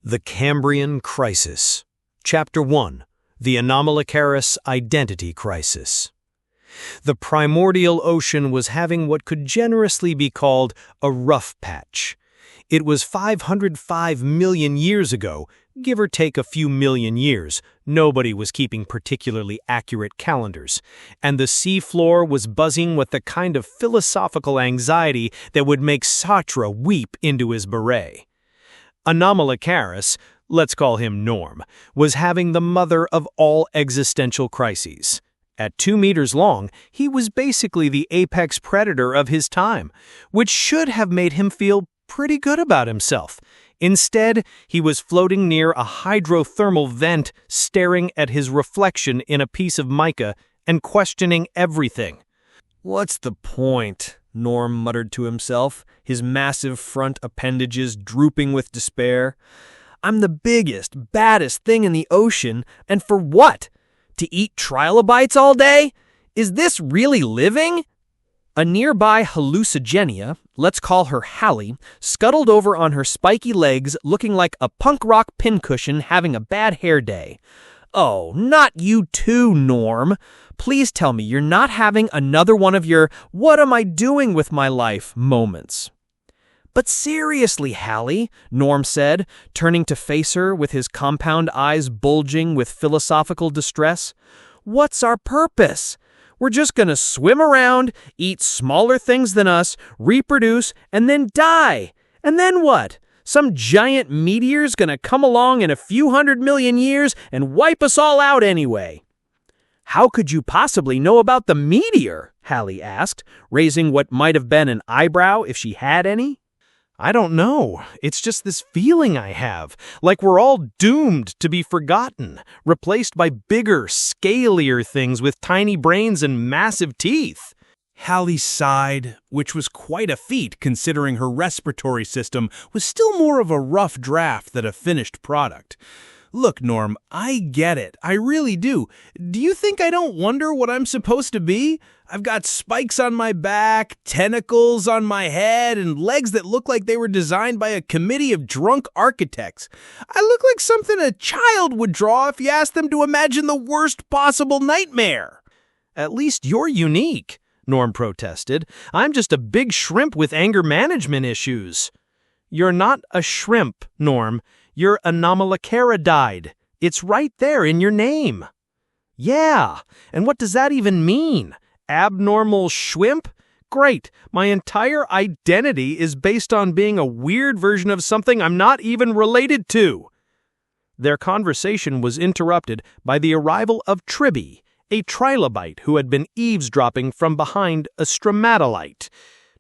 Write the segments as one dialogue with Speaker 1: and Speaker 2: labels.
Speaker 1: The Cambrian Crisis. Chapter 1. The Anomalocaris Identity Crisis. The primordial ocean was having what could generously be called a rough patch. It was 505 million years ago, give or take a few million years. Nobody was keeping particularly accurate calendars, and the seafloor was buzzing with the kind of philosophical anxiety that would make Sartre weep into his beret. Anomalocaris, let's call him Norm, was having the mother of all existential crises. At 2 meters long, he was basically the apex predator of his time, which should have made him feel pretty good about himself. Instead, he was floating near a hydrothermal vent, staring at his reflection in a piece of mica and questioning everything.
Speaker 2: "What's the point?" Norm muttered to himself, his massive front appendages drooping with despair. "I'm the biggest, baddest thing in the ocean, and for what? To eat trilobites all day? Is this really living?" A nearby Hallucigenia, let's call her Halley, scuttled over on her spiky legs looking like a punk rock pincushion having a bad hair day. "Oh, not you too, Norm. Please tell me you're not having another one of your what am I doing with my life moments." "But seriously, Halley," Norm said, turning to face her with his compound eyes bulging with philosophical distress. "What's our purpose? We're just gonna swim around, eat smaller things than us, reproduce, and then die. And then what? Some giant meteor's gonna come along in a few 100 million years and wipe us all out anyway." "How could you possibly know about the meteor?" Halley asked, raising what might have been an eyebrow if she had any.
Speaker 1: I don't know. It's just this feeling I have, like we're all doomed to be forgotten, replaced by bigger, scalier things with tiny brains and massive teeth.
Speaker 3: Halley sighed, which was quite a feat considering her respiratory system was still more of a rough draft than a finished product. "Look, Norm, I get it. I really do. Do you think I don't wonder what I'm supposed to be? I've got spikes on my back, tentacles on my head, and legs that look like they were designed by a committee of drunk architects. I look like something a child would draw if you asked them to imagine the worst possible nightmare."
Speaker 1: At least you're unique, Norm protested. I'm just a big shrimp with anger management issues. You're not a shrimp, Norm. You're Anomalocaris. It's right there in your name. Yeah, and what does that even mean? Abnormal shrimp? Great, my entire identity is based on being a weird version of something I'm not even related to. Their conversation was interrupted by the arrival of Tribby, a trilobite who had been eavesdropping from behind a stromatolite.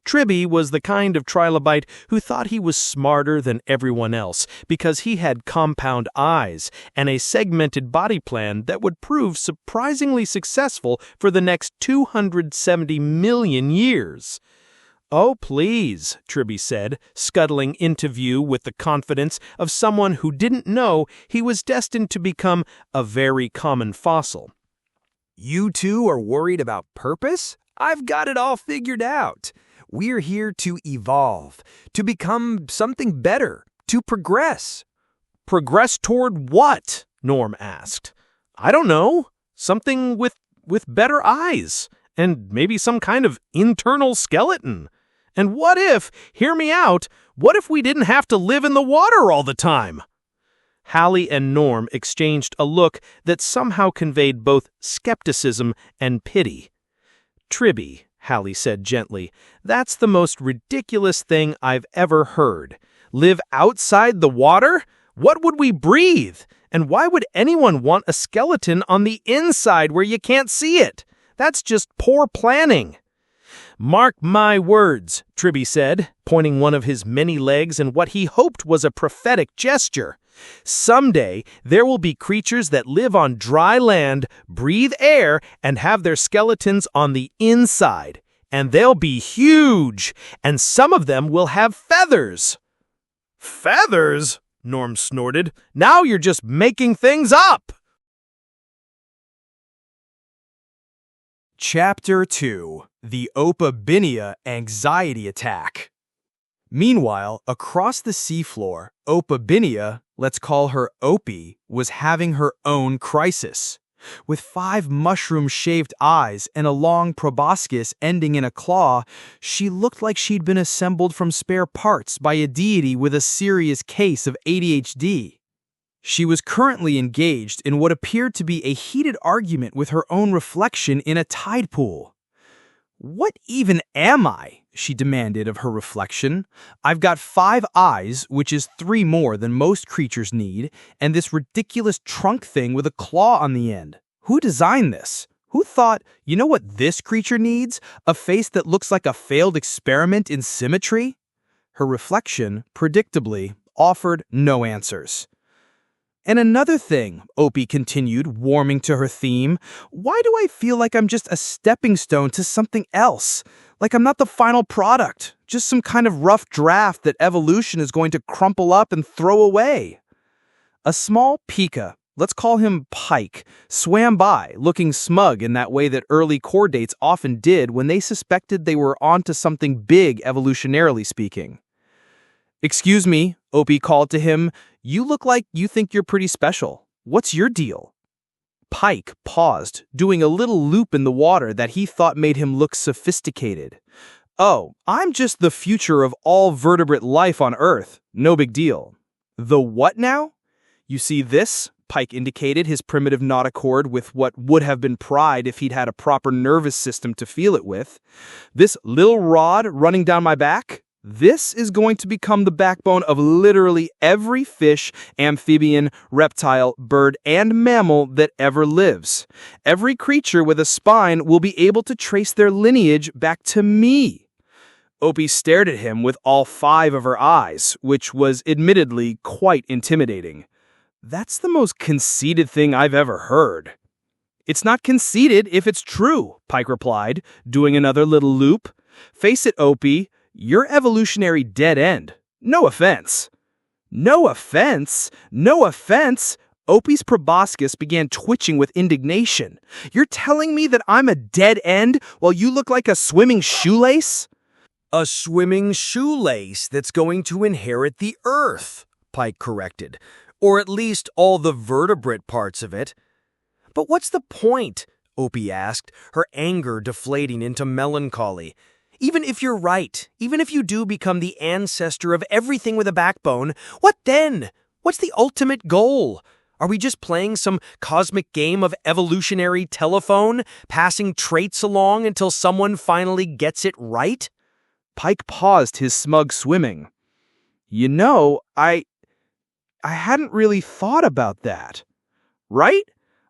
Speaker 1: Tribby was the kind of trilobite who thought he was smarter than everyone else because he had compound eyes and a segmented body plan that would prove surprisingly successful for the next 270 million years. "Oh, please," Tribby said, scuttling into view with the confidence of someone who didn't know he was destined to become a very common fossil.
Speaker 4: "You two are worried about purpose? I've got it all figured out. We're here to evolve, to become something better, to progress."
Speaker 1: "Progress toward what?" Norm asked. "I don't know. Something with better eyes, and maybe some kind of internal skeleton. And what if, hear me out, what if we didn't have to live in the water all the time?" Halley and Norm exchanged a look that somehow conveyed both skepticism and pity. "Tribby," Halley said gently, "that's the most ridiculous thing I've ever heard. Live outside the water? What would we breathe? And why would anyone want a skeleton on the inside where you can't see it? That's just poor planning." "Mark my words," Tribby said, pointing one of his many legs in what he hoped was a prophetic gesture. "Someday, there will be creatures that live on dry land, breathe air, and have their skeletons on the inside. And they'll be huge, and some of them will have feathers." "Feathers?" Norm snorted. "Now you're just making things up."
Speaker 2: Chapter 2. The Opabinia Anxiety Attack. Meanwhile, across the seafloor, Opabinia,
Speaker 4: let's call her Opie, was having her own crisis. With 5 mushroom-shaved eyes and a long proboscis ending in a claw, she looked like she'd been assembled from spare parts by a deity with a serious case of ADHD. She was currently engaged in what appeared to be a heated argument with her own reflection in a tide pool. "What even am I?" she demanded of her reflection. "I've got 5 eyes, which is 3 more than most creatures need, and this ridiculous trunk thing with a claw on the end. Who designed this? Who thought, you know what this creature needs? A face that looks like a failed experiment in symmetry?" Her reflection, predictably, offered no answers. "And another thing," Opie continued, warming to her theme, "why do I feel like I'm just a stepping stone to something else? Like I'm not the final product, just some kind of rough draft that evolution is going to crumple up and throw away?" A small Pika, let's call him Pike, swam by, looking smug in that way that early chordates often did when they suspected they were onto something big evolutionarily speaking. "Excuse me," Opie called to him, "you look like you think you're pretty special. What's your deal?" Pike paused, doing a little loop in the water that he thought made him look sophisticated. "Oh, I'm just the future of all vertebrate life on Earth. No big deal." "The what now?" "You see this?" Pike indicated his primitive notochord with what would have been pride if he'd had a proper nervous system to feel it with. "This little rod running down my back? This is going to become the backbone of literally every fish, amphibian, reptile, bird, and mammal that ever lives. Every creature with a spine will be able to trace their lineage back to me." Opie stared at him with all 5 of her eyes, which was admittedly quite intimidating. "That's the most conceited thing I've ever heard." "It's not conceited if it's true," Pike replied, doing another little loop. "Face it, Opie. You're evolutionary dead end. No offense." "No offense? No offense?" Opie's proboscis began twitching with indignation. "You're telling me that I'm a dead end while you look like a swimming shoelace?"
Speaker 2: A swimming shoelace that's going to inherit the Earth, Pike corrected. Or at least all the vertebrate parts of it. "But what's the point?" Opie asked, her anger deflating into melancholy. "Even if you're right, even if you do become the ancestor of everything with a backbone, what then? What's the ultimate goal? Are we just playing some cosmic game of evolutionary telephone, passing traits along until someone finally gets it right?"
Speaker 4: Pike paused his smug swimming. "You know, I hadn't really thought about that. Right?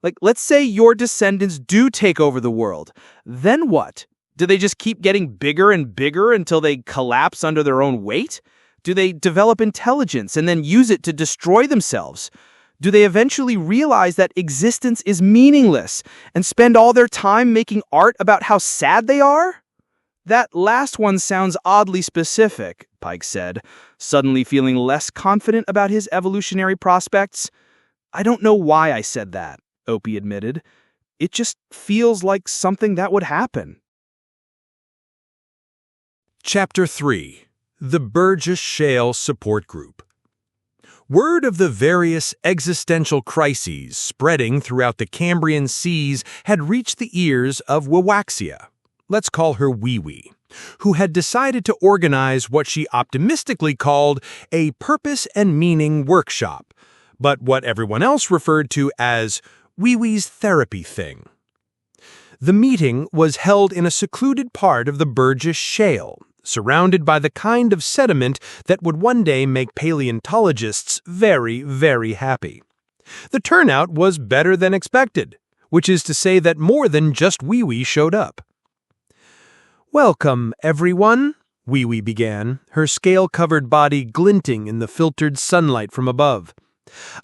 Speaker 4: Like, let's say your descendants do take over the world. Then what? Do they just keep getting bigger and bigger until they collapse under their own weight? Do they develop intelligence and then use it to destroy themselves? Do they eventually realize that existence is meaningless and spend all their time making art about how sad they are?" "That last one sounds oddly specific," Pike said, suddenly feeling less confident about his evolutionary prospects. "I don't know why I said that," Opie admitted. "It just feels like something that would happen."
Speaker 3: Chapter 3. The Burgess Shale Support Group. Word of the various existential crises spreading throughout the Cambrian seas had reached the ears of Wawaxia, let's call her Wee-Wee, who had decided to organize what she optimistically called a purpose and meaning workshop, but what everyone else referred to as Wee-Wee's therapy thing. The meeting was held in a secluded part of the Burgess Shale, surrounded by the kind of sediment that would one day make paleontologists very, very happy. The turnout was better than expected, which is to say that more than just Wee-Wee showed up. "Welcome, everyone," Wee-Wee began, her scale-covered body glinting in the filtered sunlight from above.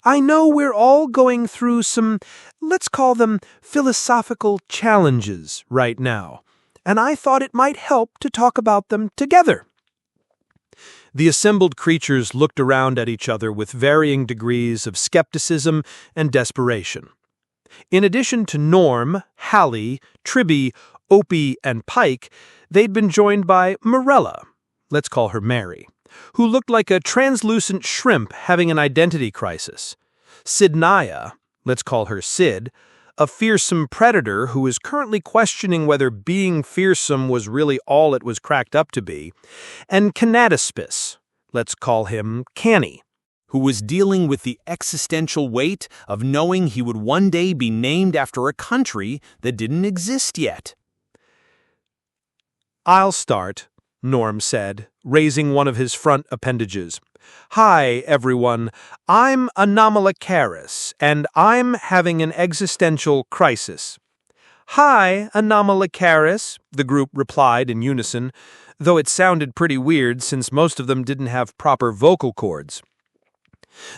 Speaker 3: "I know we're all going through some, let's call them philosophical challenges right now, and I thought it might help to talk about them together." The assembled creatures looked around at each other with varying degrees of skepticism and desperation. In addition to Norm, Halley, Tribby, Opie, and Pike, they'd been joined by Morella, let's call her Mary,
Speaker 1: who looked like a translucent shrimp having an identity crisis. Sidnaya, let's call her Sid, a fearsome predator who is currently questioning whether being fearsome was really all it was cracked up to be, and Canadaspis, let's call him Canny,
Speaker 3: who was dealing with the existential weight of knowing he would one day be named after a country that didn't exist yet.
Speaker 1: "I'll start," Norm said, raising one of his front appendages. "Hi, everyone. I'm Anomalocaris, and I'm having an existential crisis." "Hi, Anomalocaris," the group replied in unison, though it sounded pretty weird since most of them didn't have proper vocal cords.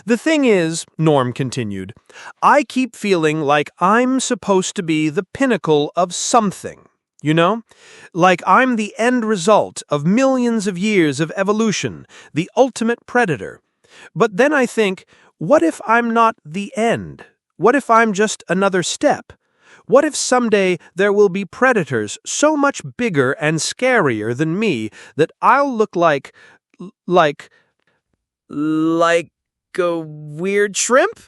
Speaker 1: "The thing is," Norm continued, "I keep feeling like I'm supposed to be the pinnacle of something. You know? Like I'm the end result of millions of years of evolution, the ultimate predator. But then I think, what if I'm not the end? What if I'm just another step? What if someday there will be predators so much bigger and scarier than me that I'll look like
Speaker 2: a weird shrimp?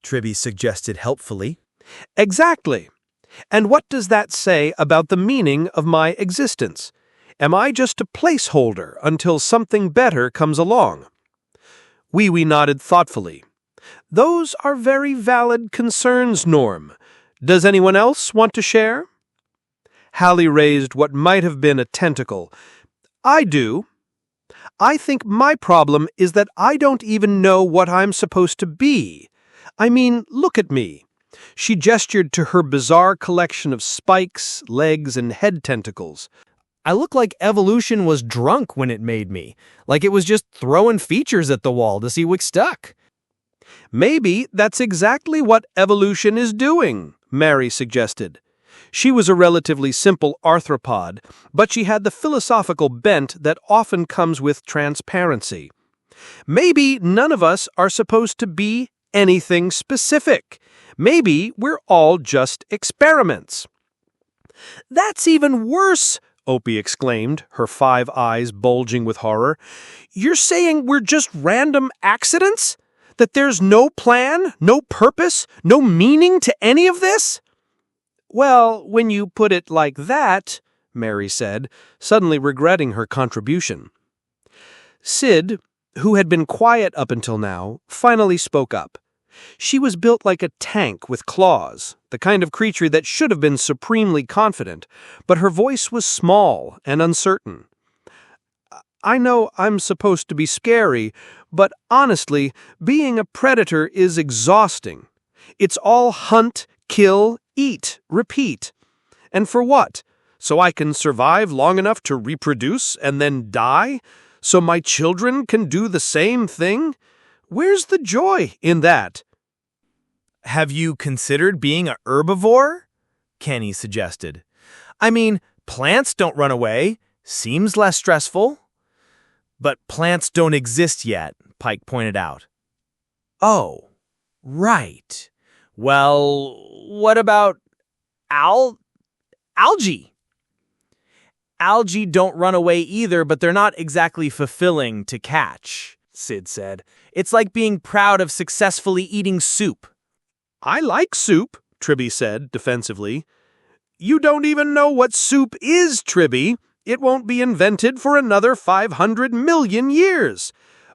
Speaker 2: Tribby suggested helpfully.
Speaker 1: Exactly. And what does that say about the meaning of my existence? Am I just a placeholder until something better comes along?" Wee nodded thoughtfully. "Those are very valid concerns, Norm. Does anyone else want to share?" Halley raised what might have been a tentacle. "I do. I think my problem is that I don't even know what I'm supposed to be. I mean, look at me." She gestured to her bizarre collection of spikes, legs, and head tentacles.
Speaker 2: "I look like evolution was drunk when it made me, like it was just throwing features at the wall to see what stuck."
Speaker 1: "Maybe that's exactly what evolution is doing," Mary suggested. She was a relatively simple arthropod, but she had the philosophical bent that often comes with transparency. "Maybe none of us are supposed to be anything specific. Maybe we're all just experiments." "That's even worse," Opie exclaimed, her 5 eyes bulging with horror. "You're saying we're just random accidents? That there's no plan, no purpose, no meaning to any of this?" "Well, when you put it like that," Mary said, suddenly regretting her contribution. Sid, who had been quiet up until now, finally spoke up. She was built like a tank with claws, the kind of creature that should have been supremely confident, but her voice was small and uncertain. "I know I'm supposed to be scary, but honestly, being a predator is exhausting. It's all hunt, kill, eat, repeat. And for what? So I can survive long enough to reproduce and then die? So my children can do the same thing? Where's the joy in that?"
Speaker 2: "Have you considered being a herbivore?" Kenny suggested. "I mean, plants don't run away. Seems less stressful." "But plants don't exist yet," Pike pointed out. "Oh, right. Well, what about algae?" "Algae don't run away either, but they're not exactly fulfilling to catch," Sid said. "It's like being proud of successfully eating soup."
Speaker 1: "I like soup," Tribby said defensively. "You don't even know what soup is, Tribby. It won't be invented for another 500 million years.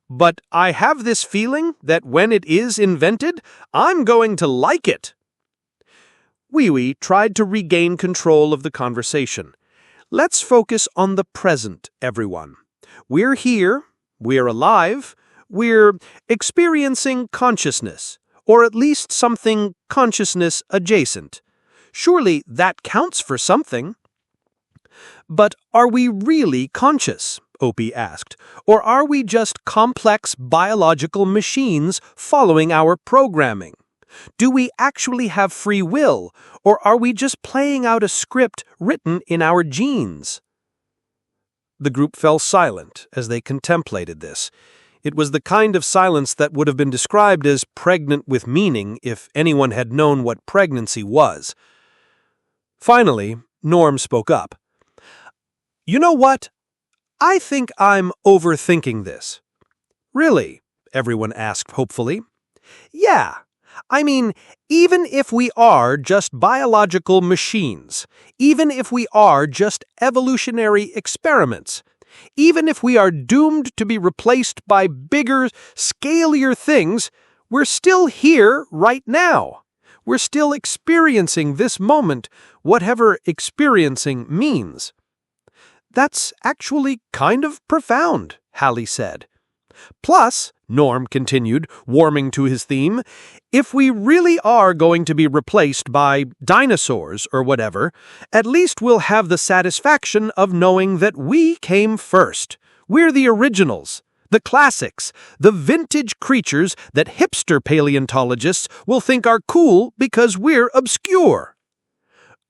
Speaker 1: But I have this feeling that when it is invented, I'm going to like it." Wee tried to regain control of the conversation. "Let's focus on the present, everyone. We're here, we're alive, we're experiencing consciousness, or at least something consciousness adjacent. Surely that counts for something." "But are we really conscious?" Opie asked. "Or are we just complex biological machines following our programming? Do we actually have free will, or are we just playing out a script written in our genes?" The group fell silent as they contemplated this. It was the kind of silence that would have been described as pregnant with meaning if anyone had known what pregnancy was. Finally, Norm spoke up. "You know what? I think I'm overthinking this. Really? Everyone asked hopefully. Yeah. I mean, even if we are just biological machines, even if we are just evolutionary experiments, even if we are doomed to be replaced by bigger, scalier things, we're still here right now. We're still experiencing this moment, whatever experiencing means. That's actually kind of profound, Halley said. Plus, Norm continued, warming to his theme, if we really are going to be replaced by dinosaurs or whatever, at least we'll have the satisfaction of knowing that we came first. We're the originals, the classics, the vintage creatures that hipster paleontologists will think are cool because we're obscure.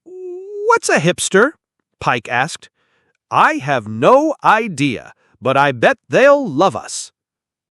Speaker 1: What's a hipster? Pike asked. I have no idea, but I bet they'll love us.